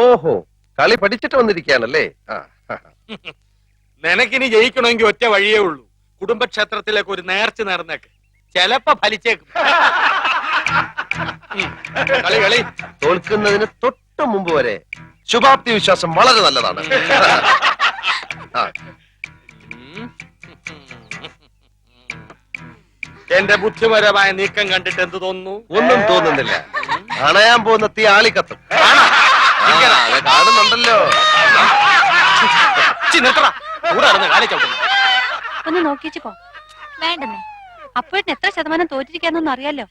ഓഹോ, കളി പഠിച്ചിട്ട് വന്നിരിക്കുകയാണല്ലേ. നിനക്കിനി ജയിക്കണമെങ്കിൽ ഒറ്റ വഴിയേ ഉള്ളൂ. കുടുംബക്ഷേത്രത്തിലേക്ക് ഒരു നേർച്ച നേർന്നേക്ക്, ചെലപ്പോ ഫലിച്ചേക്കും. കളി കളി. തോൽക്കുന്നതിന് തൊട്ട് മുമ്പ് വരെ ശുഭാപ്തി വിശ്വാസം വളരെ നല്ലതാണ്. എന്റെ ബുദ്ധിപരമായ നീക്കം കണ്ടിട്ട് എന്ത് തോന്നുന്നു? ഒന്നും തോന്നുന്നില്ല. അണയാൻ പോകുന്ന തീ ആളിക്കത്തും. കാണുന്നുണ്ടല്ലോ. ഒന്ന് നോക്കിച്ചു പോ. വേണ്ടെന്നേ, അപ്പോഴത്തെ എത്ര ശതമാനം തോറ്റിരിക്കാന്നൊന്നും അറിയാലോ.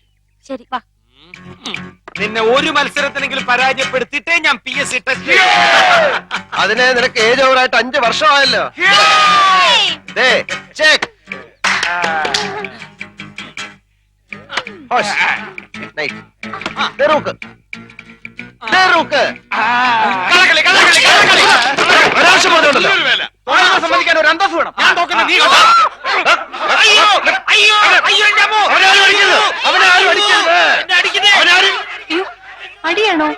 ശരി വാ. നിന്നെ ഒരു മത്സരത്തിനെങ്കിലും പരാജയപ്പെടുത്തിയിട്ടേ ഞാൻ PSC ടെസ്റ്റ്. അതിനെ നിനക്ക് ഏജ് ഓവറായിട്ട് 5 വർഷമായല്ലോ. സമ്മതിക്കാൻ ഒരു അന്തസ് വേണം. ഞാൻ നോക്കുന്ന നീ അടിയാണോ?